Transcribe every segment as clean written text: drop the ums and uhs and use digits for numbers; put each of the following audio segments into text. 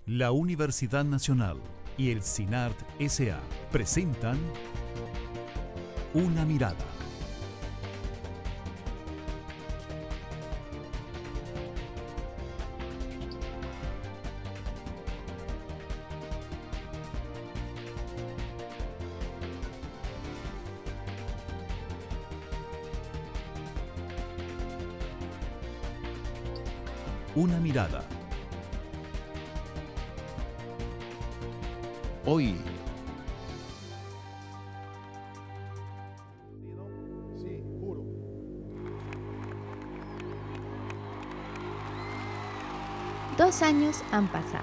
La Universidad Nacional y el CINART S.A. presentan Una Mirada. Una Mirada. Hoy. Sí, juro. Dos años han pasado.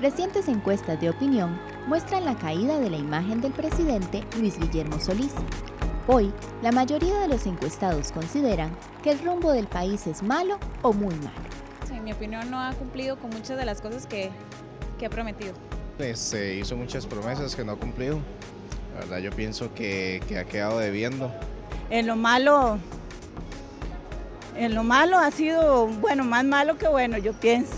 Recientes encuestas de opinión muestran la caída de la imagen del presidente Luis Guillermo Solís. Hoy, la mayoría de los encuestados consideran que el rumbo del país es malo o muy malo. En mi opinión, no ha cumplido con muchas de las cosas que ha prometido. Hizo muchas promesas que no ha cumplido. La verdad, yo pienso que ha quedado debiendo. En lo malo ha sido, bueno, más malo que bueno, yo pienso.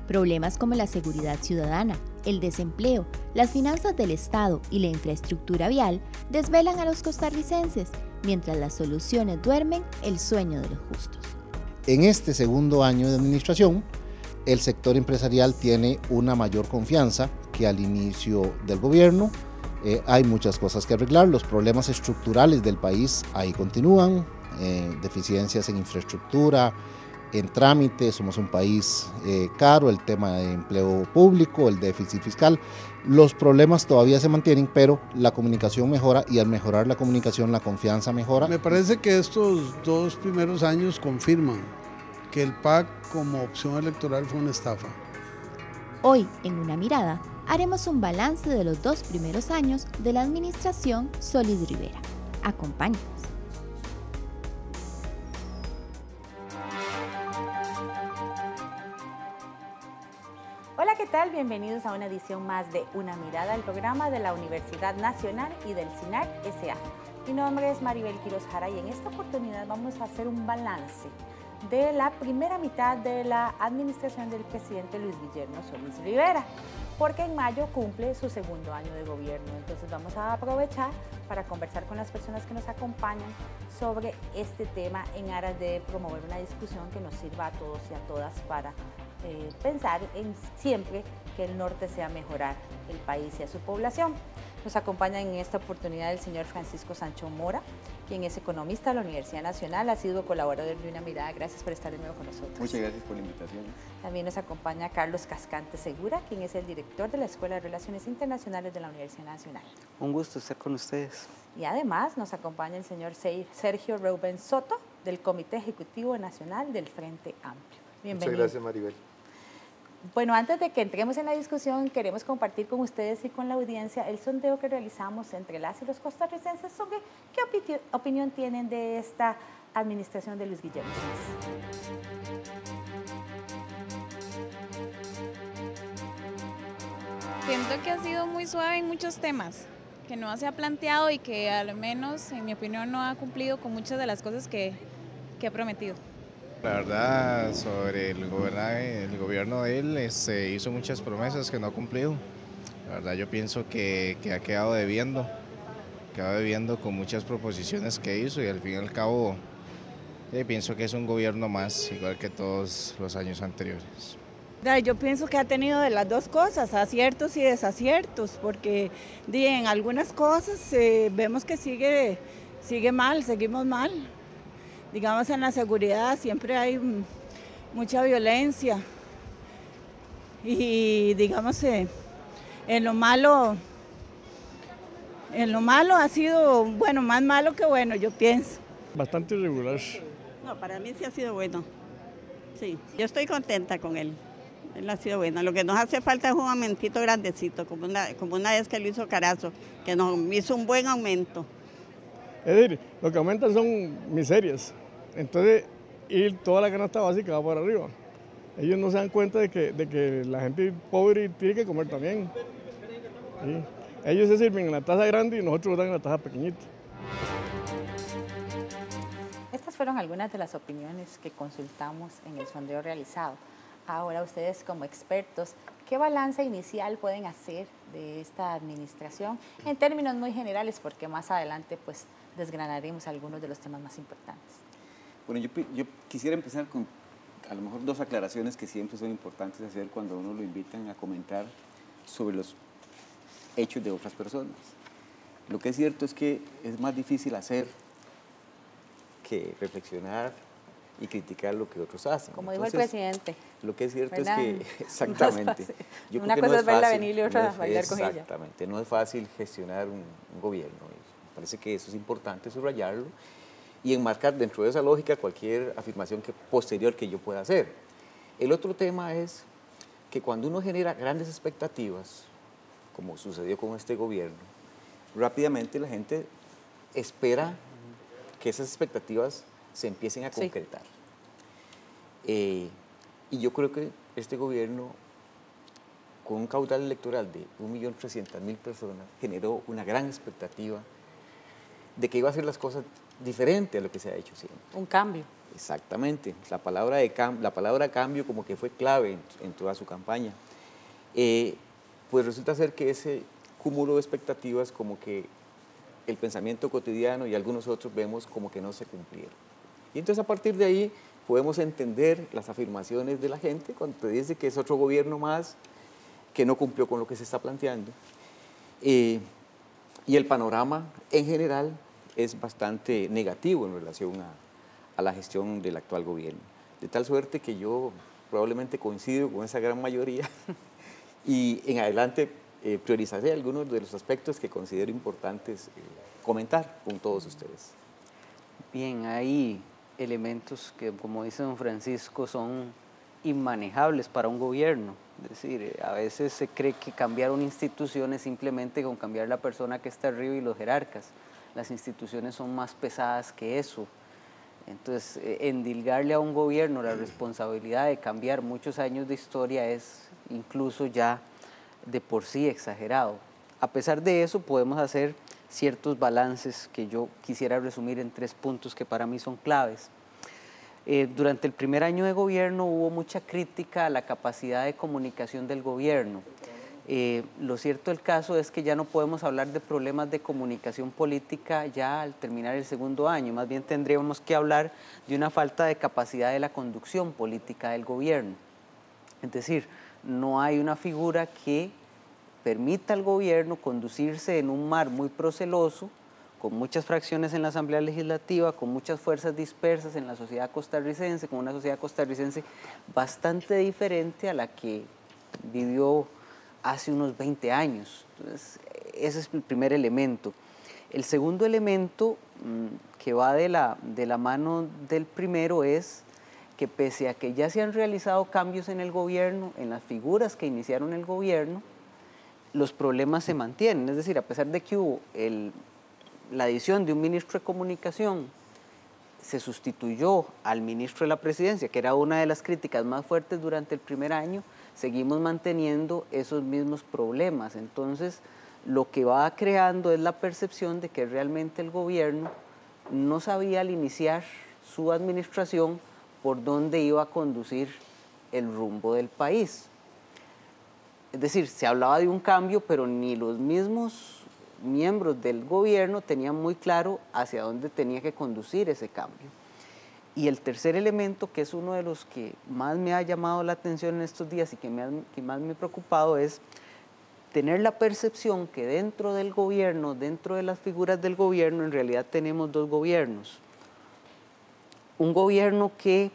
Problemas como la seguridad ciudadana, el desempleo, las finanzas del Estado y la infraestructura vial desvelan a los costarricenses, mientras las soluciones duermen el sueño de los justos. En este segundo año de administración, el sector empresarial tiene una mayor confianza que al inicio del gobierno. Hay muchas cosas que arreglar, los problemas estructurales del país ahí continúan, deficiencias en infraestructura, en trámites, somos un país caro, el tema de empleo público, el déficit fiscal, los problemas todavía se mantienen, pero la comunicación mejora y al mejorar la comunicación la confianza mejora. Me parece que estos dos primeros años confirman que el PAC como opción electoral fue una estafa. Hoy, en Una Mirada, haremos un balance de los dos primeros años de la administración Solís Rivera. Acompáñanos. Hola, ¿qué tal? Bienvenidos a una edición más de Una Mirada, el programa de la Universidad Nacional y del CINART S.A. Mi nombre es Maribel Quiroz Jara y en esta oportunidad vamos a hacer un balance de la primera mitad de la administración del presidente Luis Guillermo Solís Rivera, porque en mayo cumple su segundo año de gobierno. Entonces vamos a aprovechar para conversar con las personas que nos acompañan sobre este tema en aras de promover una discusión que nos sirva a todos y a todas para pensar en siempre que el norte sea mejorar el país y a su población. Nos acompaña en esta oportunidad el señor Francisco Sancho Mora, quien es economista de la Universidad Nacional, ha sido colaborador de Una Mirada. Gracias por estar de nuevo con nosotros. Muchas gracias por la invitación. También nos acompaña Carlos Cascante Segura, quien es el director de la Escuela de Relaciones Internacionales de la Universidad Nacional. Un gusto estar con ustedes. Y además nos acompaña el señor Sergio Reuben Soto, del Comité Ejecutivo Nacional del Frente Amplio. Bienvenido. Muchas gracias, Maribel. Bueno, antes de que entremos en la discusión, queremos compartir con ustedes y con la audiencia el sondeo que realizamos entre las y los costarricenses sobre qué opinión tienen de esta administración de Luis Guillermo Solís. Siento que ha sido muy suave en muchos temas, que no se ha planteado y que al menos, en mi opinión, no ha cumplido con muchas de las cosas que ha prometido. La verdad, sobre el gobierno de él, hizo muchas promesas que no ha cumplido. La verdad, yo pienso que ha quedado debiendo con muchas proposiciones que hizo y al fin y al cabo pienso que es un gobierno más, igual que todos los años anteriores. Yo pienso que ha tenido de las dos cosas, aciertos y desaciertos, porque en algunas cosas vemos que sigue mal, seguimos mal. Digamos, en la seguridad siempre hay mucha violencia y digamos en lo malo ha sido, bueno, más malo que bueno, yo pienso. Bastante irregular. No, para mí sí ha sido bueno. Sí, yo estoy contenta con él. Él ha sido bueno. Lo que nos hace falta es un aumentito grandecito, como una vez que lo hizo Carazo, que nos hizo un buen aumento. Es decir, lo que aumentan son miserias. Entonces, y toda la canasta básica va por arriba. Ellos no se dan cuenta de que la gente pobre tiene que comer también. ¿Sí? Ellos se sirven en la taza grande y nosotros dan en la taza pequeñita. fueron algunas de las opiniones que consultamos en el sondeo realizado. Ahora ustedes como expertos, ¿qué balance inicial pueden hacer de esta administración en términos muy generales? Porque más adelante pues desgranaremos algunos de los temas más importantes. Bueno, yo quisiera empezar con a lo mejor 2 aclaraciones que siempre son importantes hacer cuando a uno lo invitan a comentar sobre los hechos de otras personas. Lo que es cierto es que es más difícil hacer que reflexionar y criticar lo que otros hacen. Como dijo el presidente. Lo que es cierto, ¿verdad?, es que, exactamente. Yo una cosa es verla venir y otra bailar con ella. Exactamente, no es fácil gestionar un gobierno. Me parece que eso es importante subrayarlo y enmarcar dentro de esa lógica cualquier afirmación posterior que yo pueda hacer. El otro tema es que cuando uno genera grandes expectativas, como sucedió con este gobierno, rápidamente la gente espera que esas expectativas se empiecen a concretar. Sí. Y yo creo que este gobierno, con un caudal electoral de 1.300.000 personas, generó una gran expectativa de que iba a hacer las cosas diferente a lo que se ha hecho siempre. Un cambio. Exactamente. La palabra cambio como que fue clave en toda su campaña. Pues resulta ser que ese cúmulo de expectativas como que el pensamiento cotidiano y algunos otros vemos como que no se cumplieron. Y entonces a partir de ahí podemos entender las afirmaciones de la gente cuando te dice que es otro gobierno más que no cumplió con lo que se está planteando. Y el panorama en general es bastante negativo en relación a la gestión del actual gobierno. De tal suerte que yo probablemente coincido con esa gran mayoría y en adelante priorizaré algunos de los aspectos que considero importantes comentar con todos ustedes. Bien, hay elementos que, como dice don Francisco, son inmanejables para un gobierno. Es decir, a veces se cree que cambiar una institución es simplemente con cambiar la persona que está arriba y los jerarcas. Las instituciones son más pesadas que eso. Entonces, endilgarle a un gobierno la responsabilidad de cambiar muchos años de historia es incluso ya de por sí exagerado. A pesar de eso, podemos hacer ciertos balances que yo quisiera resumir en 3 puntos que para mí son claves. Durante el primer año de gobierno hubo mucha crítica a la capacidad de comunicación del gobierno. Lo cierto del caso es que ya no podemos hablar de problemas de comunicación política ya al terminar el segundo año, más bien tendríamos que hablar de una falta de capacidad de la conducción política del gobierno. Es decir, no hay una figura que permita al gobierno conducirse en un mar muy proceloso, con muchas fracciones en la Asamblea Legislativa, con muchas fuerzas dispersas en la sociedad costarricense, con una sociedad costarricense bastante diferente a la que vivió hace unos 20 años. Entonces, ese es el primer elemento. El segundo elemento que va de la mano del primero es que pese a que ya se han realizado cambios en el gobierno, en las figuras que iniciaron el gobierno, los problemas se mantienen. Es decir, a pesar de que hubo la adición de un ministro de Comunicación, se sustituyó al ministro de la Presidencia, que era una de las críticas más fuertes durante el primer año, seguimos manteniendo esos mismos problemas. Entonces, lo que va creando es la percepción de que realmente el gobierno no sabía al iniciar su administración por dónde iba a conducir el rumbo del país. Es decir, se hablaba de un cambio, pero ni los mismos miembros del gobierno tenían muy claro hacia dónde tenía que conducir ese cambio. Y el tercer elemento, que es uno de los que más me ha llamado la atención en estos días y que más me ha preocupado, es tener la percepción que dentro del gobierno, dentro de las figuras del gobierno, en realidad tenemos 2 gobiernos. Un gobierno que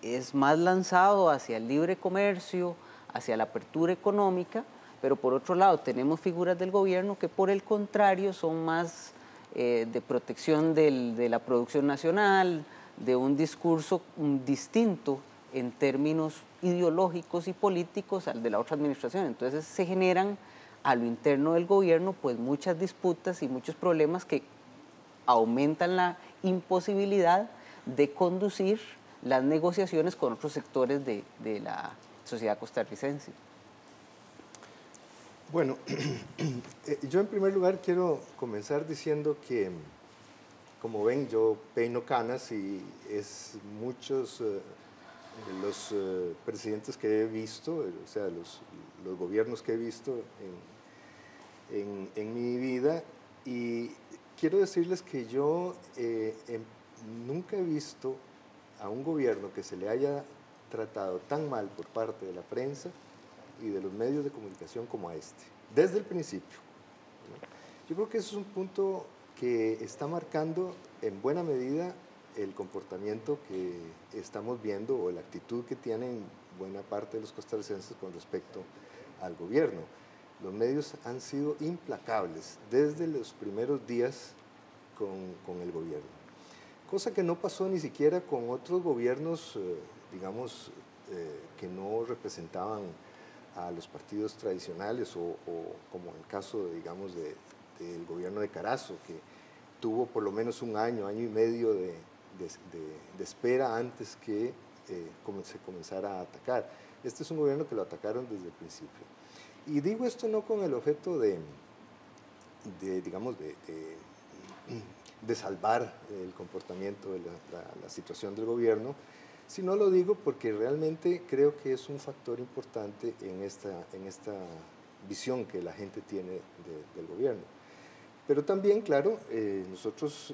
es más lanzado hacia el libre comercio, hacia la apertura económica, pero por otro lado tenemos figuras del gobierno que por el contrario son más de protección de la producción nacional, de un discurso distinto en términos ideológicos y políticos al de la otra administración. Entonces se generan a lo interno del gobierno pues muchas disputas y muchos problemas que aumentan la imposibilidad de conducir las negociaciones con otros sectores de la sociedad costarricense. Bueno, yo en primer lugar quiero comenzar diciendo que como ven, yo peino canas y es muchos los presidentes que he visto, o sea, los gobiernos que he visto en mi vida, y quiero decirles que yo nunca he visto a un gobierno que se le haya tratado tan mal por parte de la prensa y de los medios de comunicación como a este, desde el principio. Yo creo que eso es un punto que está marcando en buena medida el comportamiento que estamos viendo o la actitud que tienen buena parte de los costarricenses con respecto al gobierno. Los medios han sido implacables desde los primeros días con el gobierno, cosa que no pasó ni siquiera con otros gobiernos, digamos, que no representaban a los partidos tradicionales o como el caso, digamos, del gobierno de Carazo, que tuvo por lo menos un año, año y medio de espera antes que se comenzara a atacar. Este es un gobierno que lo atacaron desde el principio. Y digo esto no con el objeto digamos, de salvar el comportamiento de la situación del gobierno, sino lo digo porque realmente creo que es un factor importante en esta visión que la gente tiene del gobierno. Pero también, claro, nosotros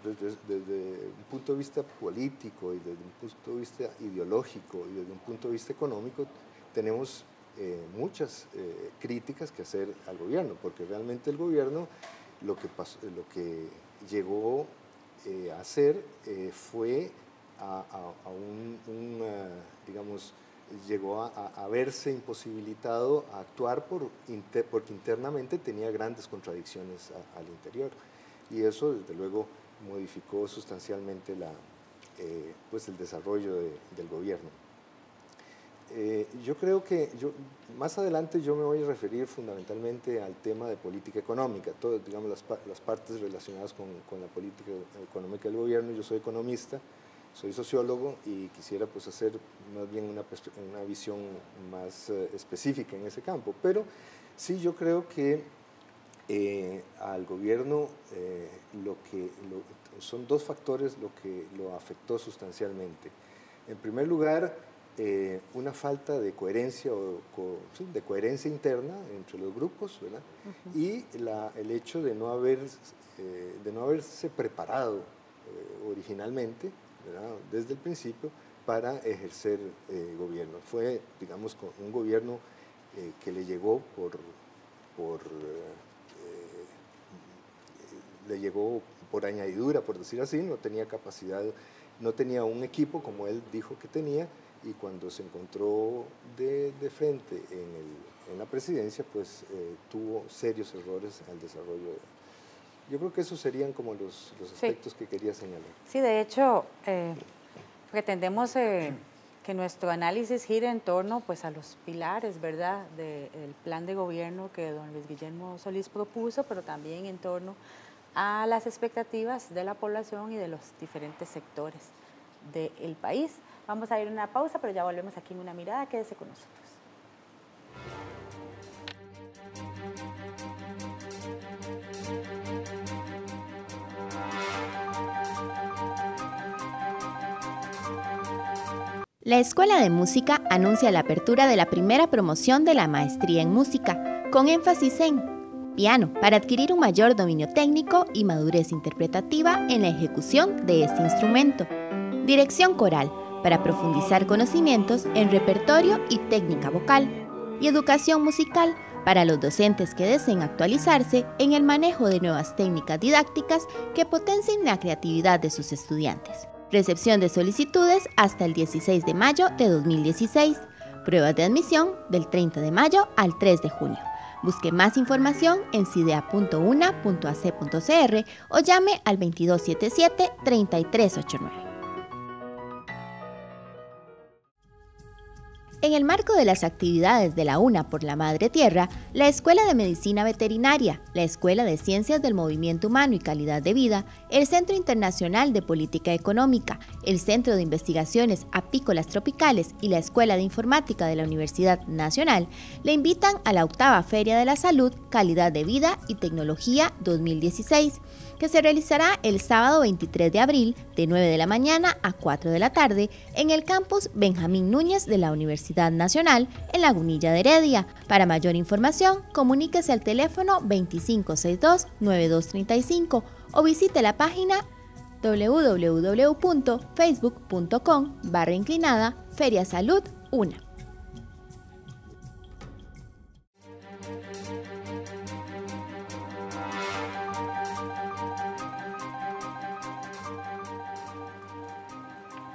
desde un punto de vista político y desde un punto de vista ideológico y desde un punto de vista económico tenemos muchas críticas que hacer al gobierno, porque realmente el gobierno lo que llegó a hacer fue digamos, llegó a verse imposibilitado a actuar porque internamente tenía grandes contradicciones al interior, y eso desde luego modificó sustancialmente pues el desarrollo del gobierno. Yo creo que más adelante yo me voy a referir fundamentalmente al tema de política económica, digamos las partes relacionadas con la política económica del gobierno. Yo soy economista, soy sociólogo y quisiera pues hacer más bien una visión más específica en ese campo, pero sí yo creo que al gobierno son dos factores lo que lo afectó sustancialmente. En primer lugar, una falta de coherencia de coherencia interna entre los grupos, ¿verdad? Y el hecho de no haberse preparado originalmente, ¿verdad?, desde el principio para ejercer gobierno. Fue, digamos, un gobierno que le llegó por añadidura, por decir así, no tenía capacidad, no tenía un equipo como él dijo que tenía, y cuando se encontró de frente en la presidencia, pues tuvo serios errores al desarrollo. Yo creo que esos serían como los aspectos que quería señalar. Sí, de hecho, pretendemos que nuestro análisis gire en torno pues, a los pilares, ¿verdad?, del plan de gobierno que don Luis Guillermo Solís propuso, pero también en torno a las expectativas de la población y de los diferentes sectores del país. Vamos a ir a una pausa, pero ya volvemos aquí en Una Mirada. Quédese con nosotros. La Escuela de Música anuncia la apertura de la primera promoción de la Maestría en Música, con énfasis en piano, para adquirir un mayor dominio técnico y madurez interpretativa en la ejecución de este instrumento. Dirección coral, para profundizar conocimientos en repertorio y técnica vocal. Y educación musical, para los docentes que deseen actualizarse en el manejo de nuevas técnicas didácticas que potencien la creatividad de sus estudiantes. Recepción de solicitudes hasta el 16 de mayo de 2016. Pruebas de admisión del 30 de mayo al 3 de junio. Busque más información en cidea.una.ac.cr o llame al 2277-3389. En el marco de las actividades de la UNA por la Madre Tierra, la Escuela de Medicina Veterinaria, la Escuela de Ciencias del Movimiento Humano y Calidad de Vida, el Centro Internacional de Política Económica, el Centro de Investigaciones Apícolas Tropicales y la Escuela de Informática de la Universidad Nacional le invitan a la 8ª Feria de la Salud, Calidad de Vida y Tecnología 2016, que se realizará el sábado 23 de abril de 9 de la mañana a 4 de la tarde en el campus Benjamín Núñez de la Universidad Nacional en Lagunilla de Heredia. Para mayor información, comuníquese al teléfono 2562-9235 o visite la página www.facebook.com/Feria Salud UNA.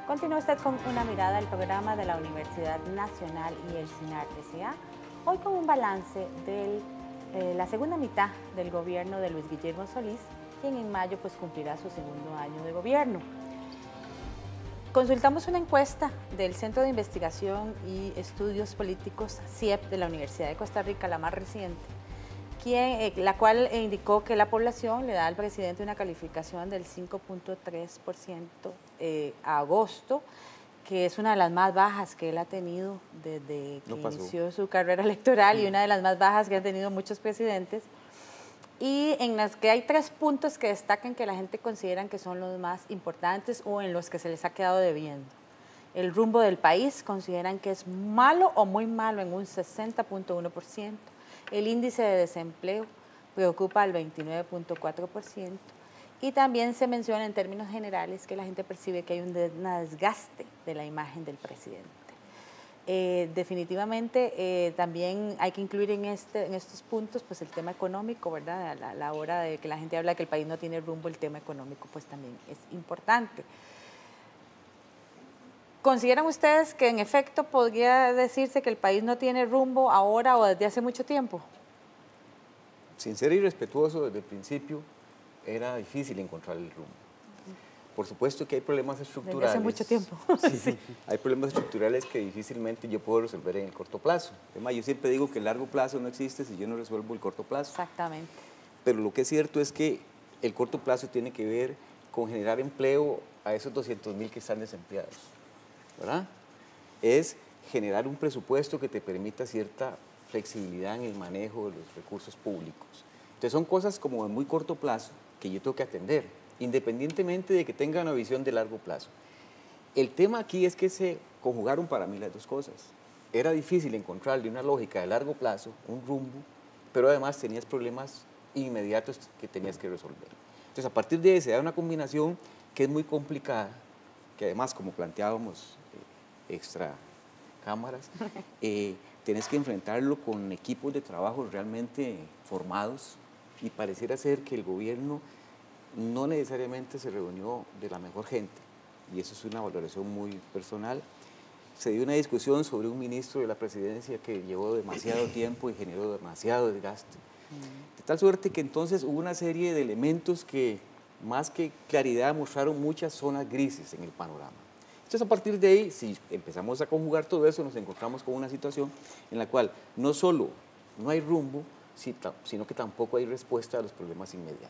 Continúa usted con Una Mirada, el programa de la Universidad Nacional y el CINART S.A. Hoy con un balance de la segunda mitad del gobierno de Luis Guillermo Solís, quien en mayo cumplirá su segundo año de gobierno. Consultamos una encuesta del Centro de Investigación y Estudios Políticos, CIEP, de la Universidad de Costa Rica, la más reciente, la cual indicó que la población le da al presidente una calificación del 5.3% a agosto, que es una de las más bajas que él ha tenido desde que inició su carrera electoral y una de las más bajas que han tenido muchos presidentes, y en las que hay 3 puntos que destacan que la gente considera que son los más importantes o en los que se les ha quedado debiendo. El rumbo del país consideran que es malo o muy malo en un 60.1%. El índice de desempleo preocupa al 29.4% y también se menciona en términos generales que la gente percibe que hay un desgaste de la imagen del presidente. Definitivamente también hay que incluir en estos puntos el tema económico, ¿verdad? A la hora de que la gente habla que el país no tiene rumbo, el tema económico también es importante. ¿Consideran ustedes que en efecto podría decirse que el país no tiene rumbo ahora o desde hace mucho tiempo? Sin ser irrespetuoso, desde el principio era difícil encontrar el rumbo. Por supuesto que hay problemas estructurales. Desde hace mucho tiempo. Sí, hay problemas estructurales que difícilmente yo puedo resolver en el corto plazo. Además, yo siempre digo que el largo plazo no existe si yo no resuelvo el corto plazo. Exactamente. Pero lo que es cierto es que el corto plazo tiene que ver con generar empleo a esos 200.000 que están desempleados, ¿verdad? Es generar un presupuesto que te permita cierta flexibilidad en el manejo de los recursos públicos. Entonces son cosas como de muy corto plazo que yo tengo que atender, independientemente de que tenga una visión de largo plazo. El tema aquí es que se conjugaron para mí las dos cosas. Era difícil encontrarle una lógica de largo plazo, un rumbo, pero además tenías problemas inmediatos que tenías que resolver. Entonces a partir de ahí se da una combinación que es muy complicada, que además, como planteábamos extra cámaras, tenés que enfrentarlo con equipos de trabajo realmente formados y pareciera ser que el gobierno no necesariamente se reunió de la mejor gente, y eso es una valoración muy personal. Se dio una discusión sobre un ministro de la presidencia que llevó demasiado tiempo y generó demasiado desgaste. De tal suerte que entonces hubo una serie de elementos que, más que claridad, mostraron muchas zonas grises en el panorama. Entonces, a partir de ahí, si empezamos a conjugar todo eso, nos encontramos con una situación en la cual no solo no hay rumbo, sino que tampoco hay respuesta a los problemas inmediatos.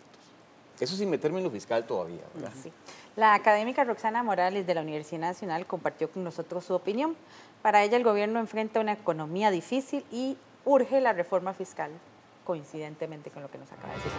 Eso sin meterme en lo fiscal todavía, ¿verdad? Sí. La académica Roxana Morales de la Universidad Nacional compartió con nosotros su opinión. Para ella, el gobierno enfrenta una economía difícil y urge la reforma fiscal, coincidentemente con lo que nos acaba de decir.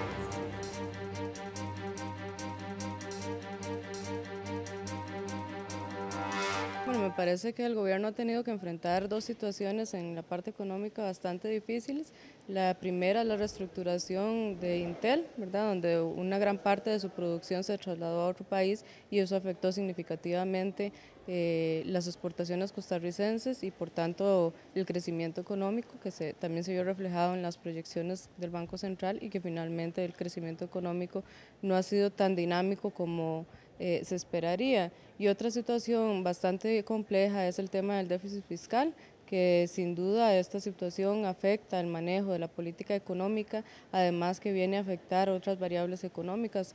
Bueno, me parece que el gobierno ha tenido que enfrentar 2 situaciones en la parte económica bastante difíciles. La primera, la reestructuración de Intel, ¿verdad?, donde una gran parte de su producción se trasladó a otro país y eso afectó significativamente las exportaciones costarricenses y por tanto el crecimiento económico que también se vio reflejado en las proyecciones del Banco Central y que finalmente el crecimiento económico no ha sido tan dinámico como se esperaría. Y otra situación bastante compleja es el tema del déficit fiscal, que sin duda esta situación afecta el manejo de la política económica, además que viene a afectar otras variables económicas,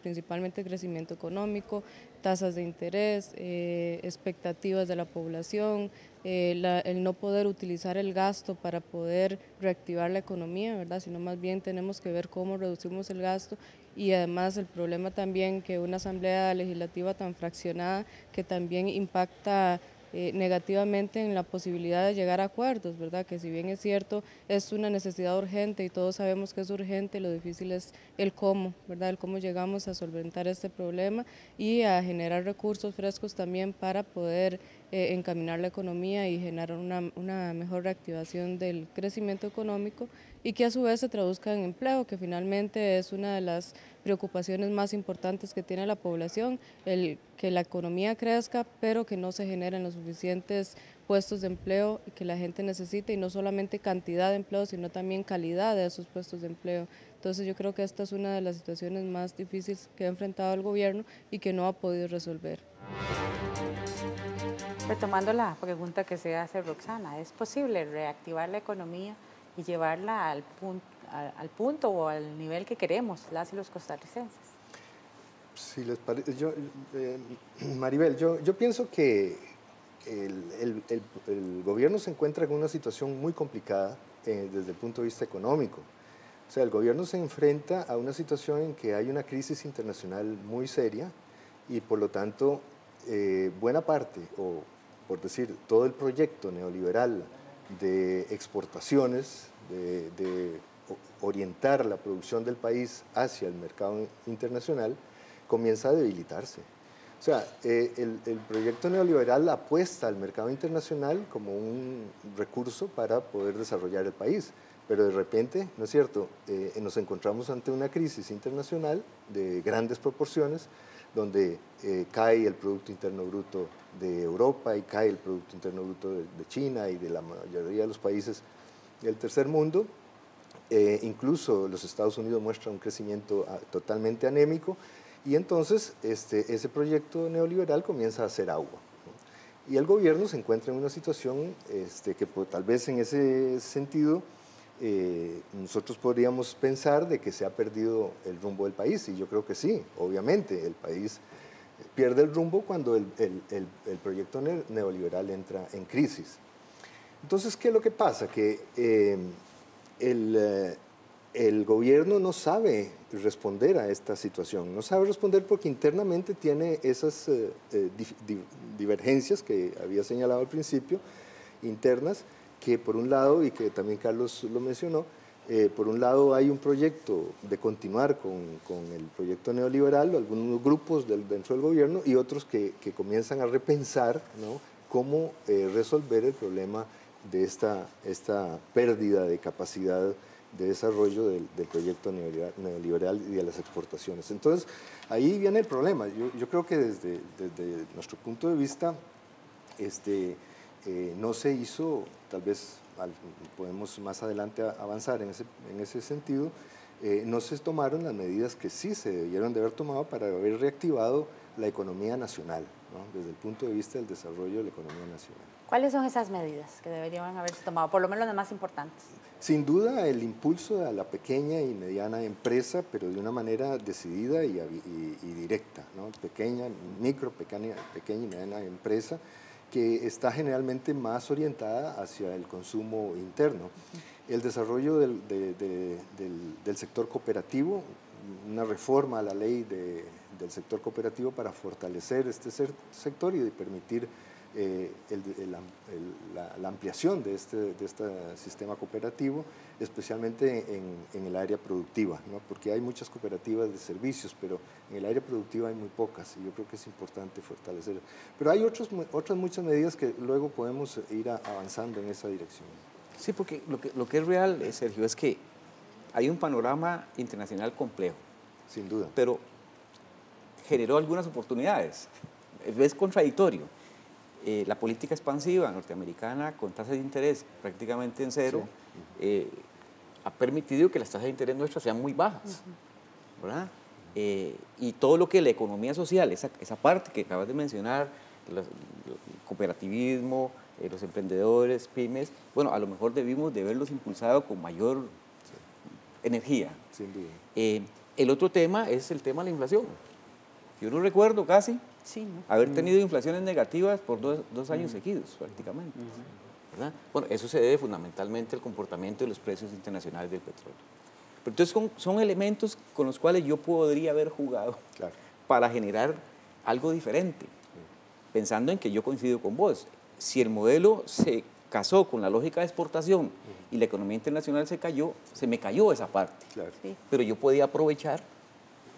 principalmente crecimiento económico, tasas de interés, expectativas de la población, el no poder utilizar el gasto para poder reactivar la economía, ¿verdad? Sino más bien tenemos que ver cómo reducimos el gasto y además el problema también que una asamblea legislativa tan fraccionada que también impacta negativamente en la posibilidad de llegar a acuerdos, ¿verdad? Que si bien es cierto, es una necesidad urgente y todos sabemos que es urgente, lo difícil es el cómo, ¿verdad? El cómo llegamos a solventar este problema y a generar recursos frescos también para poder encaminar la economía y generar una mejor reactivación del crecimiento económico y que a su vez se traduzca en empleo, que finalmente es una de las preocupaciones más importantes que tiene la población, que la economía crezca, pero que no se generen los suficientes puestos de empleo que la gente necesita, y no solamente cantidad de empleo, sino también calidad de esos puestos de empleo. Entonces yo creo que esta es una de las situaciones más difíciles que ha enfrentado el gobierno y que no ha podido resolver. Retomando la pregunta que se hace Roxana, ¿es posible reactivar la economía y llevarla al punto o al nivel que queremos las y los costarricenses? Si les parece, Maribel, yo pienso que el gobierno se encuentra en una situación muy complicada desde el punto de vista económico. O sea, el gobierno se enfrenta a una situación en que hay una crisis internacional muy seria y por lo tanto buena parte, o por decir todo el proyecto neoliberal de exportaciones, de orientar la producción del país hacia el mercado internacional, comienza a debilitarse. O sea, el proyecto neoliberal apuesta al mercado internacional como un recurso para poder desarrollar el país, pero de repente, ¿no es cierto?, nos encontramos ante una crisis internacional de grandes proporciones, donde cae el Producto Interno Bruto de Europa y cae el Producto Interno Bruto de China y de la mayoría de los países del tercer mundo. Incluso los Estados Unidos muestran un crecimiento totalmente anémico, y entonces ese proyecto neoliberal comienza a hacer agua, ¿no? Y el gobierno se encuentra en una situación que tal vez en ese sentido nosotros podríamos pensar de que se ha perdido el rumbo del país, y yo creo que sí, obviamente, el país pierde el rumbo cuando el proyecto neoliberal entra en crisis. Entonces, ¿qué es lo que pasa? Que el gobierno no sabe responder a esta situación, no sabe responder porque internamente tiene esas divergencias que había señalado al principio, internas, que por un lado, y que también Carlos lo mencionó, por un lado hay un proyecto de continuar con el proyecto neoliberal, algunos grupos dentro del gobierno, y otros que comienzan a repensar, ¿no?, cómo resolver el problema de esta pérdida de capacidad de desarrollo del proyecto neoliberal y de las exportaciones. Entonces, ahí viene el problema. Yo creo que desde nuestro punto de vista, no se hizo, tal vez podemos más adelante avanzar en ese sentido, no se tomaron las medidas que sí se debieron de haber tomado para haber reactivado la economía nacional, ¿no?, desde el punto de vista del desarrollo de la economía nacional. ¿Cuáles son esas medidas que deberían haberse tomado, por lo menos las más importantes? Sin duda, el impulso a la pequeña y mediana empresa, pero de una manera decidida y directa, ¿no? Pequeña y mediana empresa, que está generalmente más orientada hacia el consumo interno. El desarrollo del sector cooperativo, una reforma a la ley del sector cooperativo para fortalecer este sector y de permitir la ampliación de este sistema cooperativo, especialmente en el área productiva, ¿no?, porque hay muchas cooperativas de servicios, pero en el área productiva hay muy pocas, y yo creo que es importante fortalecer. Pero hay otras muchas medidas que luego podemos ir avanzando en esa dirección. Sí, porque lo que es real, Sergio, es que hay un panorama internacional complejo. Sin duda. Pero generó algunas oportunidades. Es contradictorio. La política expansiva norteamericana con tasas de interés prácticamente en cero, sí, ha permitido que las tasas de interés nuestras sean muy bajas, ¿verdad? Y todo lo que la economía social, esa parte que acabas de mencionar, el cooperativismo, los emprendedores, pymes, bueno, a lo mejor debimos de haberlos impulsado con mayor energía. Sin duda. El otro tema es el tema de la inflación. Yo no recuerdo casi haber tenido inflaciones negativas por dos años seguidos, prácticamente. ¿Verdad? Bueno, eso se debe fundamentalmente al comportamiento de los precios internacionales del petróleo. Pero entonces son elementos con los cuales yo podría haber jugado para generar algo diferente, pensando en que yo coincido con vos. Si el modelo se casó con la lógica de exportación y la economía internacional se cayó, se me cayó esa parte. Sí. Pero yo podía aprovechar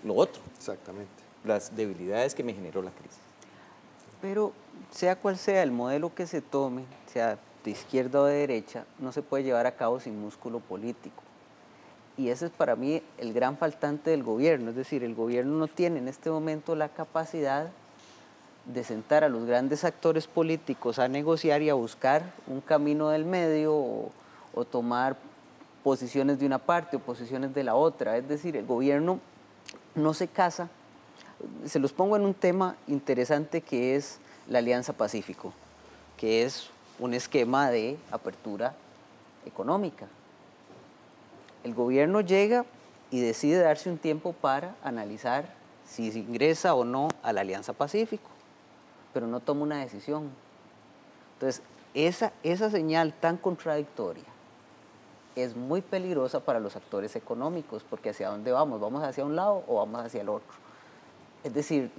lo otro. Exactamente. Las debilidades que me generó la crisis. Pero sea cual sea el modelo que se tome, sea de izquierda o de derecha, no se puede llevar a cabo sin músculo político. Y ese es para mí el gran faltante del gobierno, es decir, el gobierno no tiene en este momento la capacidad de sentar a los grandes actores políticos a negociar y a buscar un camino del medio o tomar posiciones de una parte o posiciones de la otra. Es decir, el gobierno no se casa. Se los pongo en un tema interesante que es la Alianza Pacífico, que es un esquema de apertura económica. El gobierno llega y decide darse un tiempo para analizar si se ingresa o no a la Alianza Pacífico, pero no toma una decisión. Entonces, esa señal tan contradictoria es muy peligrosa para los actores económicos, porque ¿hacia dónde vamos? ¿Vamos hacia un lado o vamos hacia el otro? Es decir,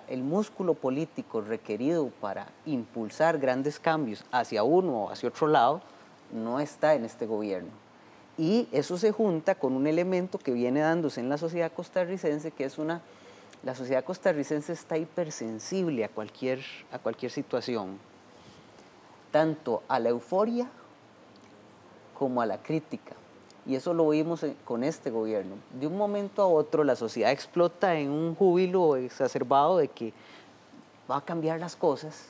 el músculo político requerido para impulsar grandes cambios hacia uno o hacia otro lado no está en este gobierno. Y eso se junta con un elemento que viene dándose en la sociedad costarricense, que es la sociedad costarricense está hipersensible a cualquier situación, tanto a la euforia como a la crítica. Y eso lo vimos con este gobierno. De un momento a otro la sociedad explota en un júbilo exacerbado de que va a cambiar las cosas,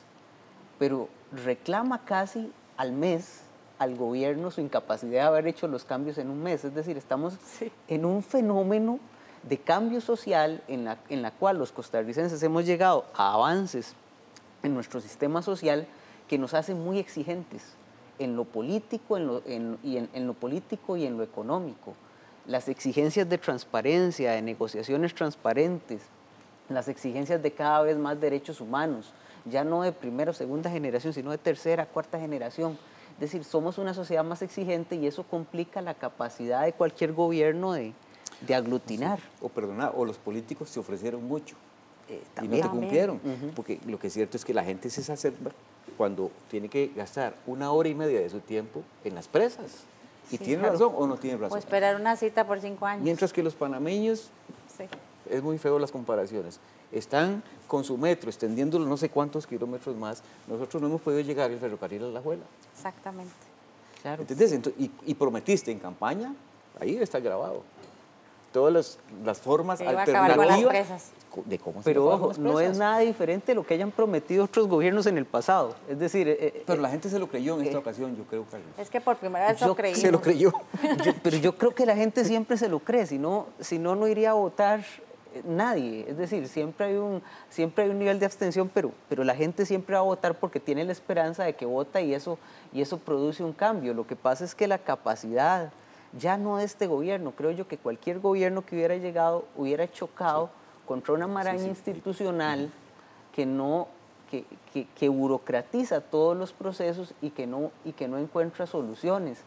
pero reclama casi al mes al gobierno su incapacidad de haber hecho los cambios en un mes. Es decir, estamos en un fenómeno de cambio social en la cual los costarricenses hemos llegado a avances en nuestro sistema social que nos hacen muy exigentes en lo político, en lo político y en lo económico. Las exigencias de transparencia, de negociaciones transparentes, las exigencias de cada vez más derechos humanos, ya no de primera o segunda generación, sino de tercera, cuarta generación. Es decir, somos una sociedad más exigente y eso complica la capacidad de cualquier gobierno de aglutinar. Sí. O los políticos se ofrecieron mucho y no te cumplieron, porque lo que es cierto es que la gente se exacerba cuando tiene que gastar 1 hora y media de su tiempo en las presas. ¿Y tiene razón o no tiene razón? O esperar una cita por 5 años. Mientras que los panameños, es muy feo las comparaciones, están con su metro extendiéndolo no sé cuántos kilómetros más. Nosotros no hemos podido llegar al ferrocarril a La Alajuela. Exactamente. Claro. ¿Entendés? Entonces, y prometiste en campaña, ahí está grabado. Todas las formas alternativas de cómo se Pero ojo, no es nada diferente de lo que hayan prometido otros gobiernos en el pasado. Es decir... pero la gente se lo creyó en esta ocasión, yo creo, Carlos. Es que por primera vez lo creí. Se lo creyó. Pero yo creo que la gente siempre se lo cree, si no iría a votar nadie. Es decir, siempre hay un nivel de abstención, pero la gente siempre va a votar porque tiene la esperanza de que vota y eso produce un cambio. Lo que pasa es que la capacidad, ya no de este gobierno, creo yo que cualquier gobierno que hubiera llegado hubiera chocado contra una maraña institucional que burocratiza todos los procesos y que no encuentra soluciones,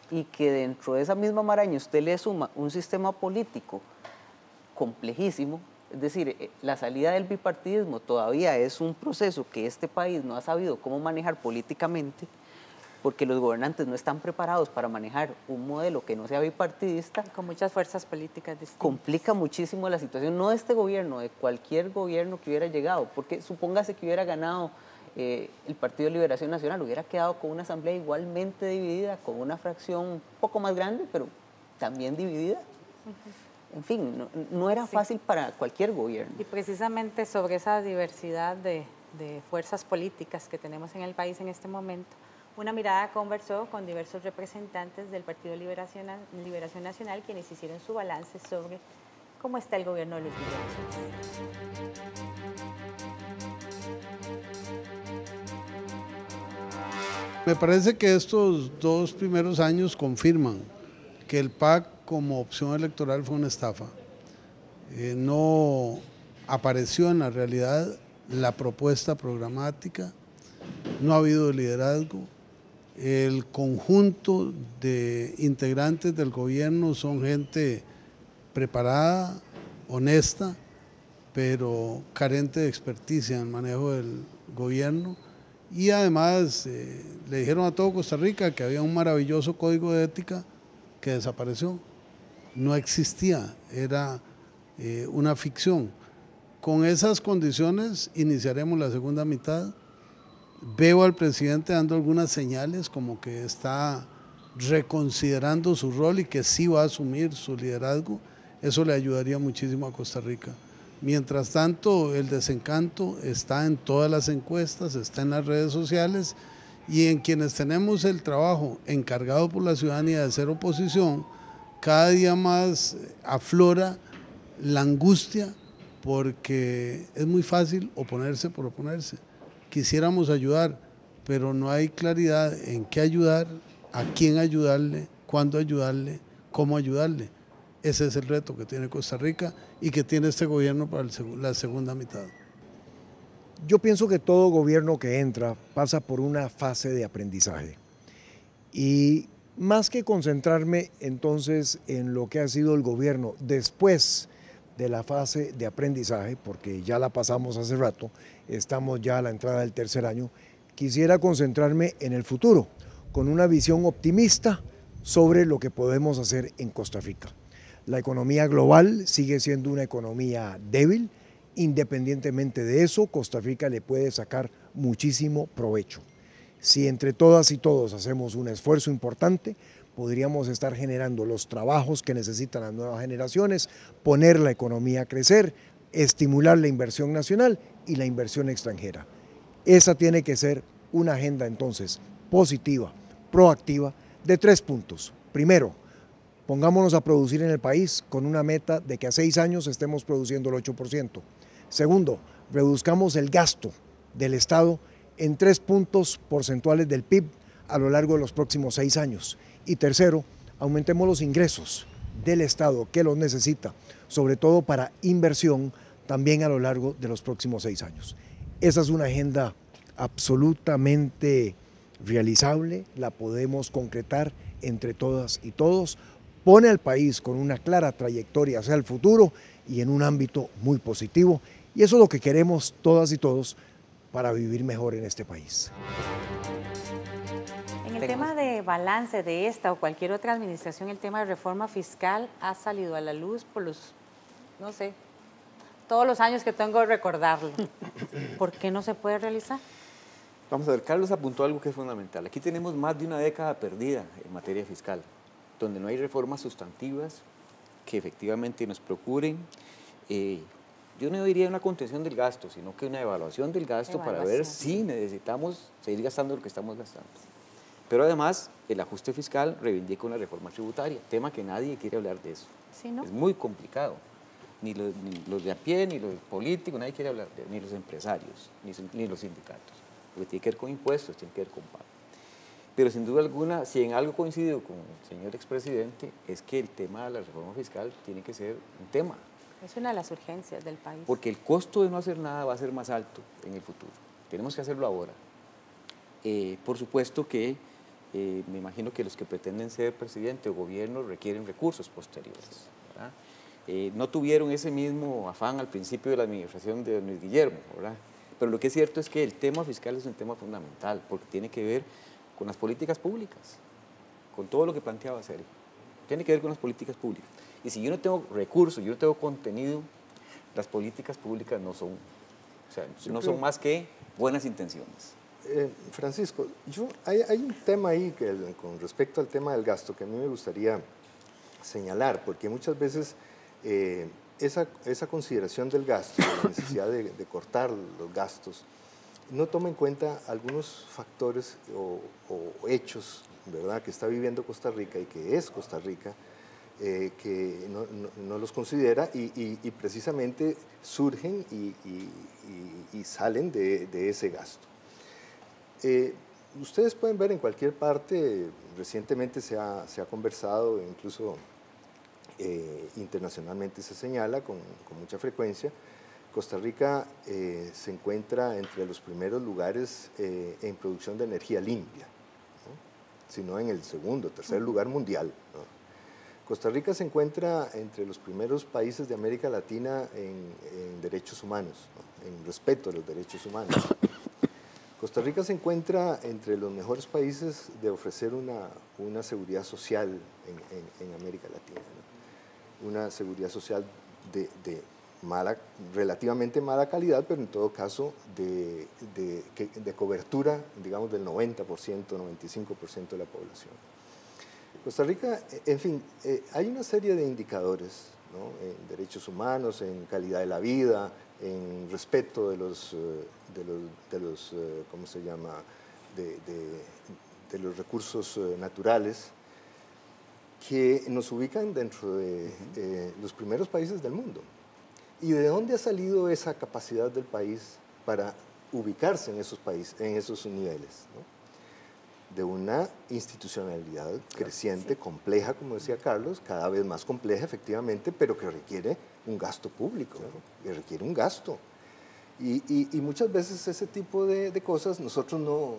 y que dentro de esa misma maraña usted le suma un sistema político complejísimo. Es decir, la salida del bipartidismo todavía es un proceso que este país no ha sabido cómo manejar políticamente, porque los gobernantes no están preparados para manejar un modelo que no sea bipartidista. Con muchas fuerzas políticas distintas. Complica muchísimo la situación, no de este gobierno, de cualquier gobierno que hubiera llegado, porque supóngase que hubiera ganado el Partido de Liberación Nacional, hubiera quedado con una asamblea igualmente dividida, con una fracción un poco más grande, pero también dividida. En fin, no era fácil para cualquier gobierno. Y precisamente sobre esa diversidad de fuerzas políticas que tenemos en el país en este momento, Una Mirada conversó con diversos representantes del Partido Liberación Nacional, quienes hicieron su balance sobre cómo está el gobierno de los liberacionistas. Me parece que estos 2 primeros años confirman que el PAC como opción electoral fue una estafa. No apareció en la realidad la propuesta programática, no ha habido liderazgo, el conjunto de integrantes del gobierno son gente preparada, honesta, pero carente de experticia en el manejo del gobierno, y además le dijeron a todo Costa Rica que había un maravilloso código de ética que desapareció, no existía, era una ficción. Con esas condiciones iniciaremos la segunda mitad. Veo al presidente dando algunas señales como que está reconsiderando su rol y que sí va a asumir su liderazgo. Eso le ayudaría muchísimo a Costa Rica. Mientras tanto, el desencanto está en todas las encuestas, está en las redes sociales, y en quienes tenemos el trabajo encargado por la ciudadanía de ser oposición, cada día más aflora la angustia, porque es muy fácil oponerse por oponerse. Quisiéramos ayudar, pero no hay claridad en qué ayudar, a quién ayudarle, cuándo ayudarle, cómo ayudarle. Ese es el reto que tiene Costa Rica y que tiene este gobierno para la segunda mitad. Yo pienso que todo gobierno que entra pasa por una fase de aprendizaje. Y más que concentrarme entonces en lo que ha sido el gobierno después de la fase de aprendizaje, porque ya la pasamos hace rato, estamos ya a la entrada del tercer año, quisiera concentrarme en el futuro, con una visión optimista sobre lo que podemos hacer en Costa Rica. La economía global sigue siendo una economía débil. Independientemente de eso, Costa Rica le puede sacar muchísimo provecho. Si entre todas y todos hacemos un esfuerzo importante, podríamos estar generando los trabajos que necesitan las nuevas generaciones, poner la economía a crecer, estimular la inversión nacional y la inversión extranjera. Esa tiene que ser una agenda entonces positiva, proactiva, de 3 puntos. Primero, pongámonos a producir en el país con una meta de que a 6 años estemos produciendo el 8%. Segundo, reduzcamos el gasto del Estado en 3 puntos porcentuales del PIB a lo largo de los próximos 6 años. Y tercero, aumentemos los ingresos del Estado que los necesita, sobre todo para inversión, también a lo largo de los próximos 6 años. Esa es una agenda absolutamente realizable, la podemos concretar entre todas y todos, pone al país con una clara trayectoria hacia el futuro y en un ámbito muy positivo, y eso es lo que queremos todas y todos para vivir mejor en este país. En el tema de balance de esta o cualquier otra administración, el tema de reforma fiscal ha salido a la luz por los, no sé, todos los años que tengo de recordarlo. ¿Por qué no se puede realizar? Vamos a ver, Carlos apuntó algo que es fundamental. Aquí tenemos más de una década perdida en materia fiscal, donde no hay reformas sustantivas que efectivamente nos procuren. Yo no diría una contención del gasto, sino que una evaluación del gasto para ver si necesitamos seguir gastando lo que estamos gastando. Pero además, el ajuste fiscal reivindica una reforma tributaria, tema que nadie quiere hablar de eso. ¿Sí, no? Es muy complicado. Ni los de a pie, ni los políticos, nadie quiere hablar de eso, ni los empresarios, ni los sindicatos. Porque tiene que ver con impuestos, tiene que ver con pago. Pero sin duda alguna, si en algo coincido con el señor expresidente, es que el tema de la reforma fiscal tiene que ser un tema. Es una de las urgencias del país. Porque el costo de no hacer nada va a ser más alto en el futuro. Tenemos que hacerlo ahora. Por supuesto que me imagino que los que pretenden ser presidente o gobierno requieren recursos posteriores, ¿verdad? No tuvieron ese mismo afán al principio de la administración de Luis Guillermo, ¿verdad? Pero lo que es cierto es que el tema fiscal es un tema fundamental, porque tiene que ver con las políticas públicas, con todo lo que planteaba Sergio. Tiene que ver con las políticas públicas. Y si yo no tengo recursos, yo no tengo contenido, las políticas públicas no son, o sea, no son más que buenas intenciones. Francisco, hay un tema ahí con respecto al tema del gasto que a mí me gustaría señalar, porque muchas veces esa consideración del gasto, la necesidad de cortar los gastos, no toma en cuenta algunos factores o hechos, ¿verdad?, que está viviendo Costa Rica y que es Costa Rica, que no los considera y precisamente surgen y salen de ese gasto. ustedes pueden ver en cualquier parte, recientemente se ha conversado, incluso internacionalmente se señala con mucha frecuencia, Costa Rica se encuentra entre los primeros lugares en producción de energía limpia, ¿no? Sino en el segundo, tercer lugar mundial, ¿no? Costa Rica se encuentra entre los primeros países de América Latina en derechos humanos, ¿no? En respeto a los derechos humanos. Costa Rica se encuentra entre los mejores países de ofrecer una seguridad social en América Latina, ¿no? Una seguridad social de relativamente mala calidad, pero en todo caso de cobertura, digamos, del 90%, 95% de la población. Costa Rica, en fin, hay una serie de indicadores, ¿no? En derechos humanos, en calidad de la vida, en respeto de los ¿cómo se llama?, de los recursos naturales, que nos ubican dentro de los primeros países del mundo. ¿Y de dónde ha salido esa capacidad del país para ubicarse en esos países, en esos niveles, ¿no? De una institucionalidad creciente, compleja, como decía Carlos, cada vez más compleja efectivamente, pero que requiere un gasto público, ¿no? Que requiere un gasto. Y muchas veces ese tipo de cosas nosotros no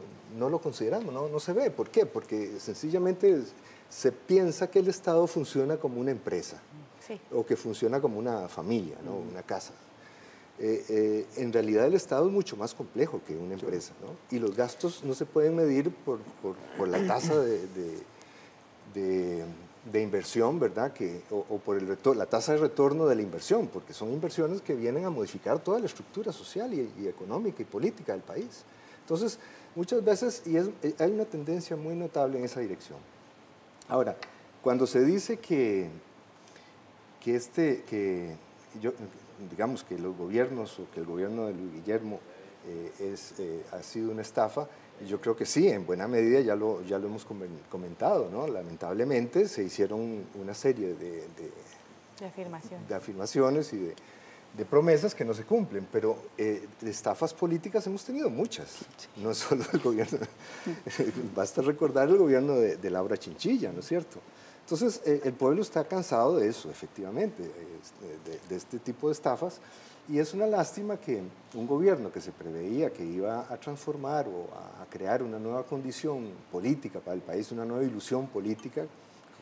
lo consideramos, no se ve. ¿Por qué? Porque sencillamente se piensa que el Estado funciona como una empresa, sí, o que funciona como una familia, ¿no? Una casa. En realidad el Estado es mucho más complejo que una empresa, ¿no? Y los gastos no se pueden medir por la tasa de inversión, ¿verdad? O por la tasa de retorno de la inversión, porque son inversiones que vienen a modificar toda la estructura social y económica y política del país. Entonces, muchas veces, hay una tendencia muy notable en esa dirección. Ahora, cuando se dice digamos que los gobiernos o que el gobierno de Luis Guillermo ha sido una estafa, yo creo que sí, en buena medida ya lo hemos comentado, ¿no? Lamentablemente se hicieron una serie de afirmaciones y de promesas que no se cumplen, pero de estafas políticas hemos tenido muchas, no solo el gobierno, basta recordar el gobierno de Laura Chinchilla, ¿no es cierto? Entonces, el pueblo está cansado de eso, efectivamente, de este tipo de estafas, y es una lástima que un gobierno que se preveía que iba a transformar o a crear una nueva condición política para el país, una nueva ilusión política,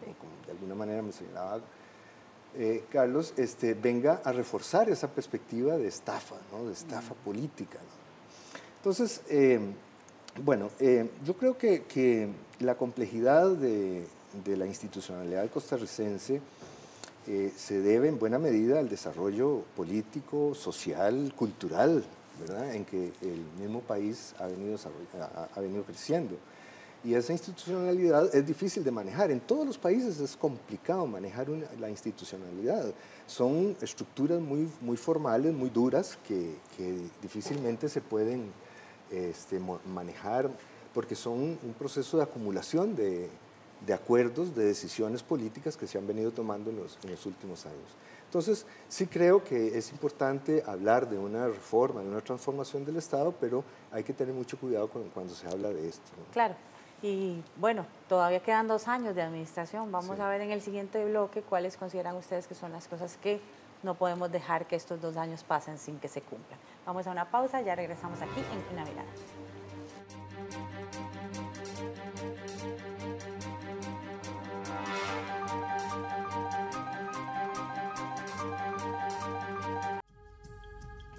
como de alguna manera me señalaba Carlos, venga a reforzar esa perspectiva de estafa, ¿no? De estafa política, ¿no? Entonces, bueno, yo creo que la complejidad de la institucionalidad costarricense se debe en buena medida al desarrollo político, social, cultural, ¿verdad?, en que el mismo país ha venido creciendo. Y esa institucionalidad es difícil de manejar. En todos los países es complicado manejar la institucionalidad. Son estructuras muy formales, muy duras, que difícilmente se pueden manejar, porque son un proceso de acumulación de acuerdos, de decisiones políticas que se han venido tomando en los últimos años. Entonces, sí creo que es importante hablar de una reforma, de una transformación del Estado, pero hay que tener mucho cuidado cuando se habla de esto, ¿no? Claro. Y bueno, todavía quedan 2 años de administración. Vamos a ver en el siguiente bloque cuáles consideran ustedes que son las cosas que no podemos dejar que estos 2 años pasen sin que se cumplan. Vamos a una pausa, ya regresamos aquí en Una Mirada.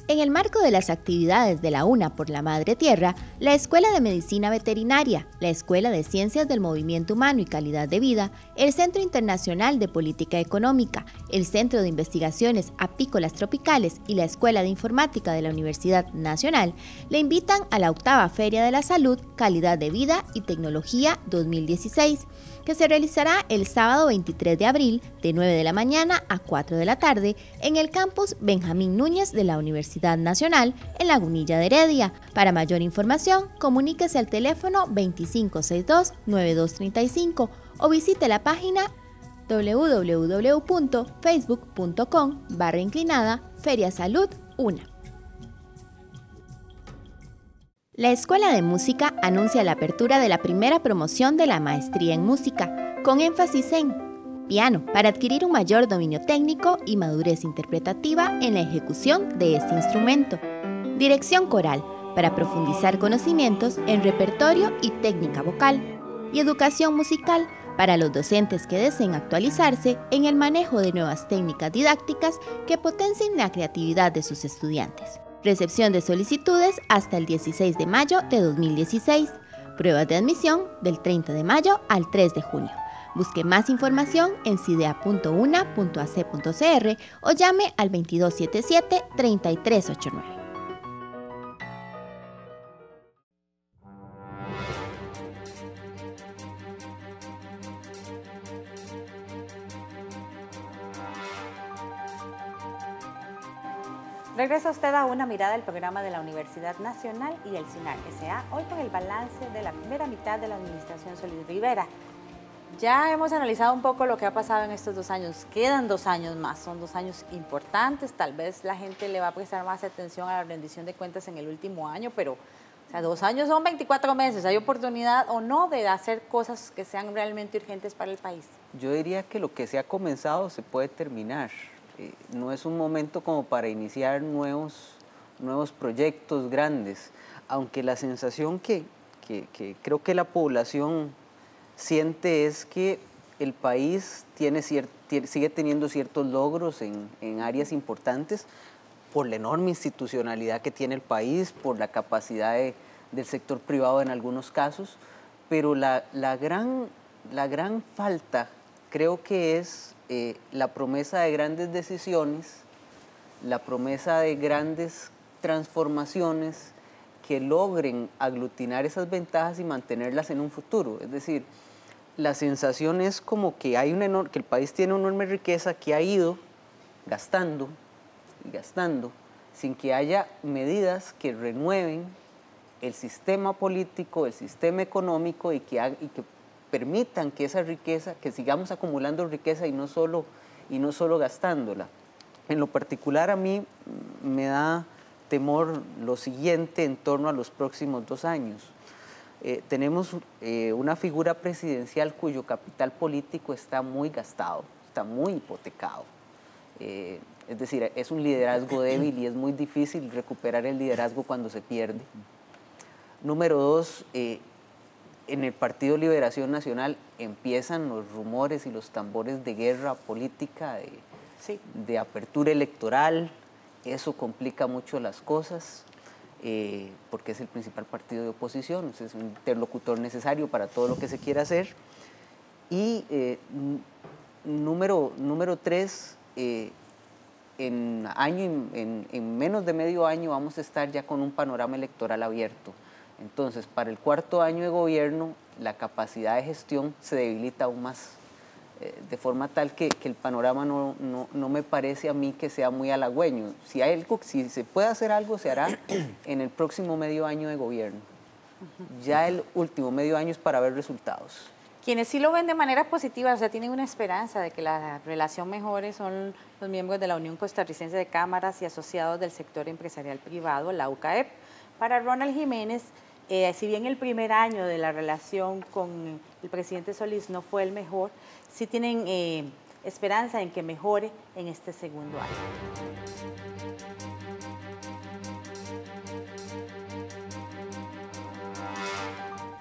En el marco de las actividades de la UNA por la Madre Tierra, la Escuela de Medicina Veterinaria, la Escuela de Ciencias del Movimiento Humano y Calidad de Vida, el Centro Internacional de Política Económica, el Centro de Investigaciones Apícolas Tropicales y la Escuela de Informática de la Universidad Nacional le invitan a la 8ª Feria de la Salud, Calidad de Vida y Tecnología 2016, que se realizará el sábado 23 de abril de 9 de la mañana a 4 de la tarde en el campus Benjamín Núñez de la Universidad Nacional en Lagunilla de Heredia. Para mayor información, comuníquese al teléfono 2562-9235 o visite la página www.facebook.com/Feria Salud UNA. La Escuela de Música anuncia la apertura de la primera promoción de la Maestría en Música, con énfasis en piano, para adquirir un mayor dominio técnico y madurez interpretativa en la ejecución de este instrumento. Dirección coral, para profundizar conocimientos en repertorio y técnica vocal. Y educación musical, para los docentes que deseen actualizarse en el manejo de nuevas técnicas didácticas que potencien la creatividad de sus estudiantes. Recepción de solicitudes hasta el 16 de mayo de 2016. Pruebas de admisión del 30 de mayo al 3 de junio. Busque más información en cidea.una.ac.cr o llame al 2277-3389. Regresa usted a Una Mirada, el programa de la Universidad Nacional y el CINAR S.A., hoy con el balance de la primera mitad de la administración Solís Rivera. Ya hemos analizado un poco lo que ha pasado en estos 2 años. Quedan 2 años más, son 2 años importantes. Tal vez la gente le va a prestar más atención a la rendición de cuentas en el último año, pero o sea, 2 años son 24 meses. ¿Hay oportunidad o no de hacer cosas que sean realmente urgentes para el país? Yo diría que lo que se ha comenzado se puede terminar. No es un momento como para iniciar nuevos proyectos grandes, aunque la sensación que creo que la población siente es que el país sigue teniendo ciertos logros en áreas importantes por la enorme institucionalidad que tiene el país, por la capacidad del sector privado en algunos casos, pero la gran falta creo que es la promesa de grandes decisiones, la promesa de grandes transformaciones que logren aglutinar esas ventajas y mantenerlas en un futuro. Es decir, la sensación es como que que el país tiene una enorme riqueza que ha ido gastando y gastando sin que haya medidas que renueven el sistema político, el sistema económico y que permitan que esa riqueza, que sigamos acumulando riqueza y no solo gastándola. En lo particular a mí me da temor lo siguiente en torno a los próximos 2 años. Tenemos una figura presidencial cuyo capital político está muy gastado, está muy hipotecado. Es decir, es un liderazgo débil y es muy difícil recuperar el liderazgo cuando se pierde. Número 2, en el Partido Liberación Nacional empiezan los rumores y los tambores de guerra política, de apertura electoral. Eso complica mucho las cosas porque es el principal partido de oposición, es un interlocutor necesario para todo lo que se quiera hacer. Y número 3, en menos de medio año vamos a estar ya con un panorama electoral abierto. Entonces, para el 4º año de gobierno, la capacidad de gestión se debilita aún más, de forma tal que el panorama no me parece a mí que sea muy halagüeño. Si se puede hacer algo, se hará en el próximo medio año de gobierno. Ya el último medio año es para ver resultados. Quienes sí lo ven de manera positiva, o sea, tienen una esperanza de que la relación mejore, son los miembros de la Unión Costarricense de Cámaras y Asociados del Sector Empresarial Privado, la UCAEP. Para Ronald Jiménez, si bien el primer año de la relación con el presidente Solís no fue el mejor, sí tienen esperanza en que mejore en este segundo año.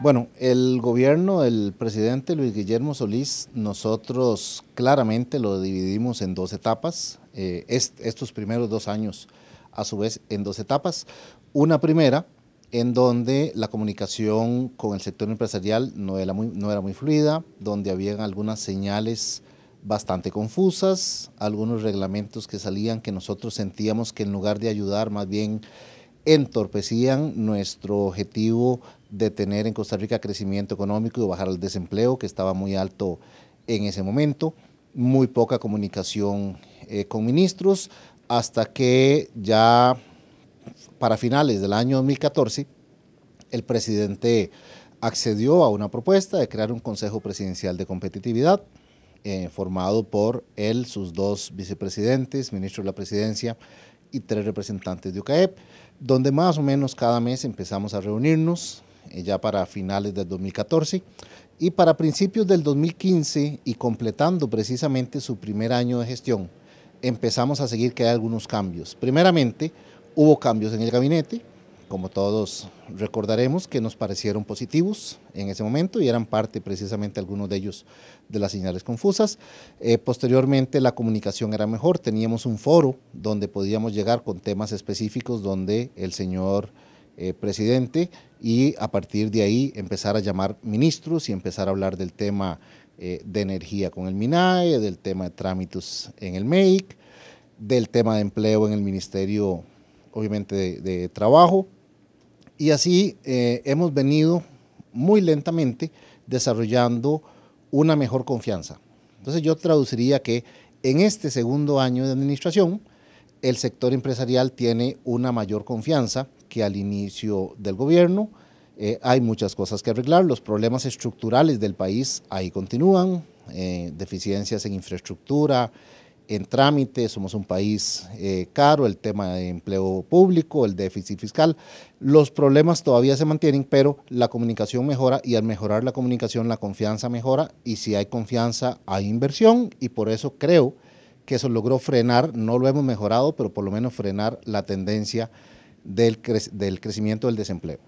Bueno, el gobierno del presidente Luis Guillermo Solís, nosotros claramente lo dividimos en 2 etapas, estos primeros 2 años a su vez en 2 etapas. Una primera, en donde la comunicación con el sector empresarial no era muy fluida, donde habían algunas señales bastante confusas, algunos reglamentos que salían que nosotros sentíamos que en lugar de ayudar más bien entorpecían nuestro objetivo de tener en Costa Rica crecimiento económico y bajar el desempleo que estaba muy alto en ese momento, muy poca comunicación con ministros, hasta que ya para finales del año 2014, el presidente accedió a una propuesta de crear un Consejo Presidencial de Competitividad, formado por él, sus 2 vicepresidentes, ministros de la Presidencia y 3 representantes de UCAEP, donde más o menos cada mes empezamos a reunirnos, ya para finales del 2014, y para principios del 2015, y completando precisamente su primer año de gestión, empezamos a seguir que hay algunos cambios. Primeramente, hubo cambios en el gabinete, como todos recordaremos, que nos parecieron positivos en ese momento y eran parte precisamente algunos de ellos de las señales confusas. Posteriormente la comunicación era mejor, teníamos un foro donde podíamos llegar con temas específicos donde el señor presidente y a partir de ahí empezar a llamar ministros y empezar a hablar del tema de energía con el MINAE, del tema de trámites en el MEIC, del tema de empleo en el Ministerio, obviamente, de Trabajo. Y así hemos venido muy lentamente desarrollando una mejor confianza. Entonces yo traduciría que en este segundo año de administración, el sector empresarial tiene una mayor confianza que al inicio del gobierno. Hay muchas cosas que arreglar, los problemas estructurales del país ahí continúan, deficiencias en infraestructura, en trámite, somos un país caro, el tema de empleo público, el déficit fiscal, los problemas todavía se mantienen, pero la comunicación mejora y al mejorar la comunicación la confianza mejora y si hay confianza hay inversión y por eso creo que eso logró frenar, no lo hemos mejorado, pero por lo menos frenar la tendencia del crecimiento del desempleo.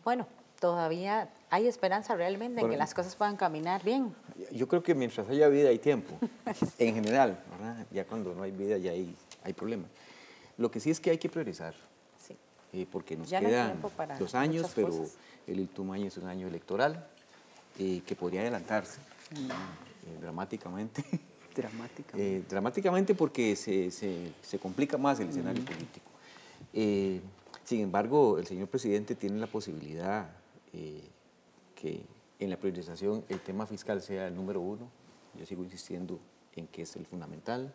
Bueno, todavía hay esperanza realmente en que las cosas puedan caminar bien. Yo creo que mientras haya vida hay tiempo, en general, ¿verdad? Ya cuando no hay vida ya hay problemas. Lo que sí es que hay que priorizar, porque nos quedan 2 años, pero el último año es un año electoral que podría adelantarse dramáticamente. Dramáticamente porque se complica más el escenario político. Sin embargo, el señor presidente tiene la posibilidad que en la priorización el tema fiscal sea el número 1. Yo sigo insistiendo en que es el fundamental.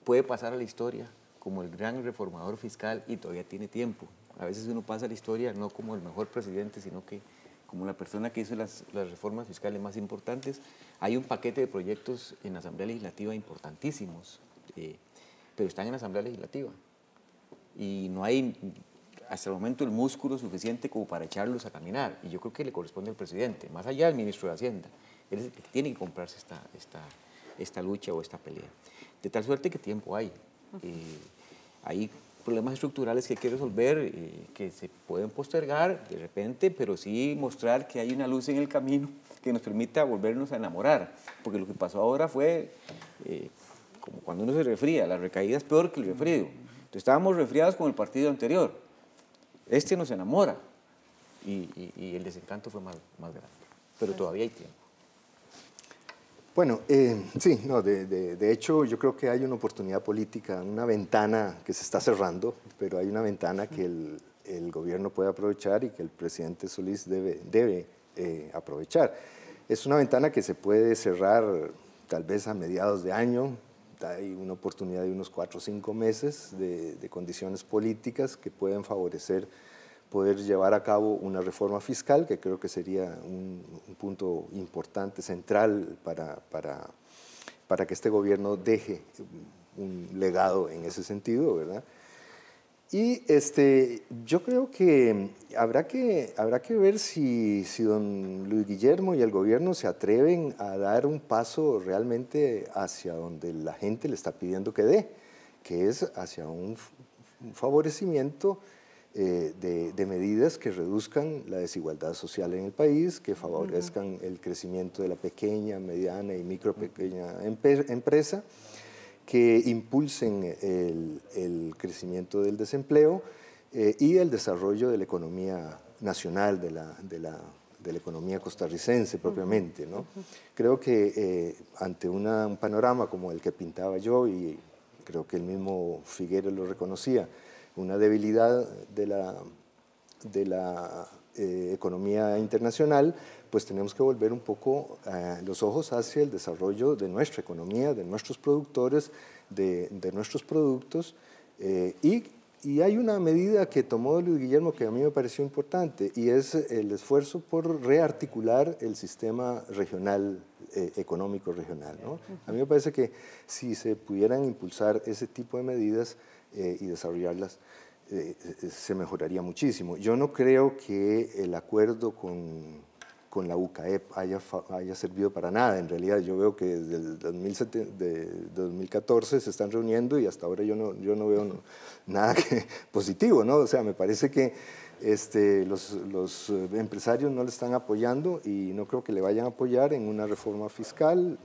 Puede pasar a la historia como el gran reformador fiscal y todavía tiene tiempo. A veces uno pasa a la historia no como el mejor presidente, sino que como la persona que hizo las reformas fiscales más importantes. Hay un paquete de proyectos en la Asamblea Legislativa importantísimos, pero están en la Asamblea Legislativa. Y no hay hasta el momento el músculo suficiente como para echarlos a caminar. Y yo creo que le corresponde al presidente, más allá del ministro de Hacienda. Él es el que tiene que comprarse esta lucha o esta pelea. De tal suerte que tiempo hay. Hay problemas estructurales que hay que resolver, que se pueden postergar de repente, pero sí mostrar que hay una luz en el camino que nos permita volvernos a enamorar. Porque lo que pasó ahora fue como cuando uno se resfría, la recaída es peor que el resfrío. Entonces estábamos resfriados con el partido anterior. Este nos enamora y el desencanto fue más grande. Pero todavía hay tiempo. Bueno, sí, no, de hecho yo creo que hay una oportunidad política, una ventana que se está cerrando, pero hay una ventana que el gobierno puede aprovechar y que el presidente Solís debe aprovechar. Es una ventana que se puede cerrar tal vez a mediados de año. Hay una oportunidad de unos 4 o 5 meses de condiciones políticas que pueden favorecer poder llevar a cabo una reforma fiscal, que creo que sería un punto importante, central para que este gobierno deje un legado en ese sentido, ¿verdad? Y yo creo que habrá que ver si don Luis Guillermo y el gobierno se atreven a dar un paso realmente hacia donde la gente le está pidiendo que dé, que es hacia un favorecimiento de medidas que reduzcan la desigualdad social en el país, que favorezcan el crecimiento de la pequeña, mediana y pequeña empresa, que impulsen el crecimiento del desempleo y el desarrollo de la economía nacional, de la economía costarricense propiamente, ¿no? Creo que ante un panorama como el que pintaba yo, y creo que el mismo Figueres lo reconocía, una debilidad de la economía internacional, pues tenemos que volver un poco los ojos hacia el desarrollo de nuestra economía, de nuestros productores, de nuestros productos. Y hay una medida que tomó Luis Guillermo que a mí me pareció importante, y es el esfuerzo por rearticular el sistema regional económico regional, ¿no? A mí me parece que si se pudieran impulsar ese tipo de medidas y desarrollarlas, se mejoraría muchísimo. Yo no creo que el acuerdo con la UCAEP haya servido para nada. En realidad yo veo que desde el 2014 se están reuniendo y hasta ahora yo no veo nada positivo, ¿no? O sea, me parece que los empresarios no le están apoyando y no creo que le vayan a apoyar en una reforma fiscal.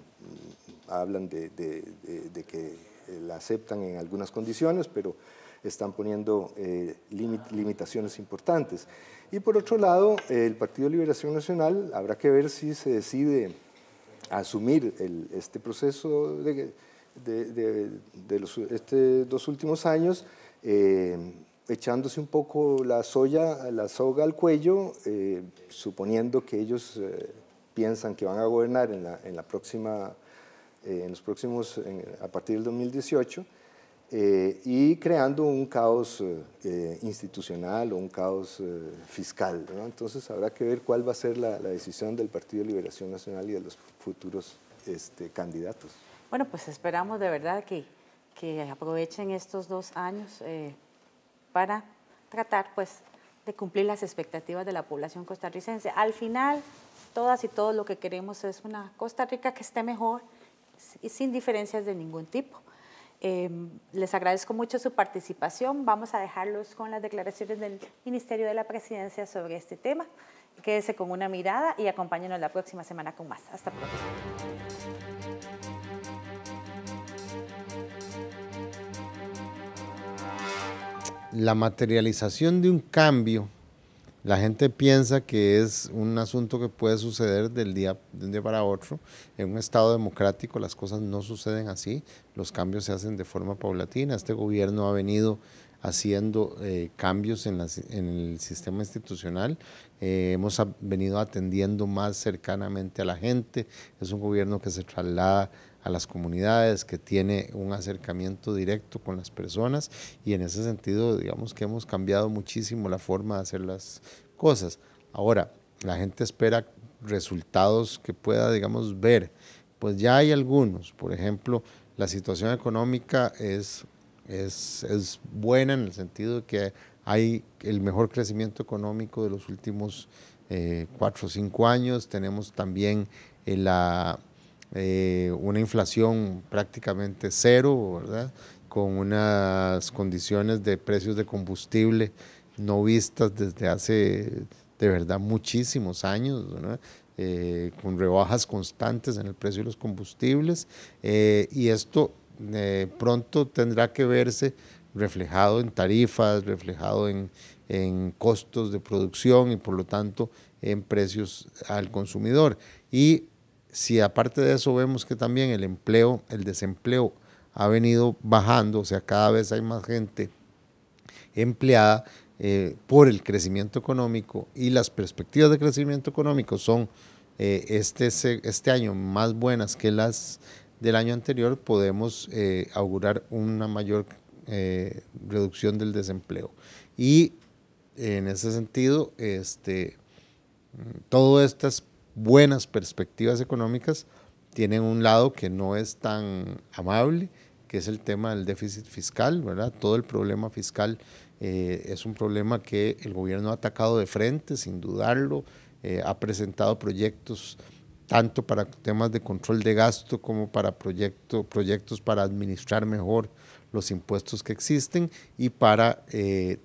Hablan de que la aceptan en algunas condiciones, pero están poniendo limitaciones importantes. Y por otro lado, el Partido de Liberación Nacional, habrá que ver si se decide asumir este proceso de estos 2 últimos años, echándose un poco la soga al cuello, suponiendo que ellos piensan que van a gobernar a partir del 2018, y creando un caos institucional o un caos fiscal, ¿no? Entonces habrá que ver cuál va a ser la decisión del Partido de Liberación Nacional y de los futuros candidatos. Bueno, pues esperamos de verdad que aprovechen estos 2 años para tratar pues de cumplir las expectativas de la población costarricense. Al final, todas y todos lo que queremos es una Costa Rica que esté mejor y sin diferencias de ningún tipo. Les agradezco mucho su participación. Vamos a dejarlos con las declaraciones del Ministerio de la Presidencia sobre este tema. Quédese con Una Mirada y acompáñenos la próxima semana con más. Hasta pronto. La materialización de un cambio, la gente piensa que es un asunto que puede suceder de un día para otro. En un Estado democrático las cosas no suceden así, los cambios se hacen de forma paulatina. Este gobierno ha venido haciendo cambios en el sistema institucional, hemos venido atendiendo más cercanamente a la gente, es un gobierno que se traslada a las comunidades, que tiene un acercamiento directo con las personas, y en ese sentido digamos que hemos cambiado muchísimo la forma de hacer las cosas. Ahora, la gente espera resultados que pueda, digamos, ver. Pues ya hay algunos. Por ejemplo, la situación económica es buena en el sentido de que hay el mejor crecimiento económico de los últimos 4 o 5 años. Tenemos también una inflación prácticamente cero, ¿verdad? Con unas condiciones de precios de combustible no vistas desde hace de verdad muchísimos años, ¿verdad? Con rebajas constantes en el precio de los combustibles, y esto pronto tendrá que verse reflejado en tarifas, reflejado en costos de producción y por lo tanto en precios al consumidor. Y si aparte de eso vemos que también el desempleo ha venido bajando, o sea, cada vez hay más gente empleada por el crecimiento económico, y las perspectivas de crecimiento económico son este año más buenas que las del año anterior, podemos augurar una mayor reducción del desempleo. Y en ese sentido, todas estas buenas perspectivas económicas tienen un lado que no es tan amable, que es el tema del déficit fiscal, ¿verdad? Todo el problema fiscal es un problema que el gobierno ha atacado de frente, sin dudarlo, ha presentado proyectos tanto para temas de control de gasto como para proyectos para administrar mejor los impuestos que existen y para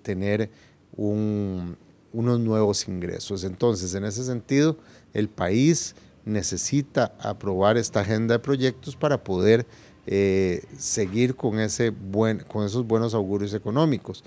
tener unos nuevos ingresos. Entonces, en ese sentido, el país necesita aprobar esta agenda de proyectos para poder seguir con esos buenos augurios económicos.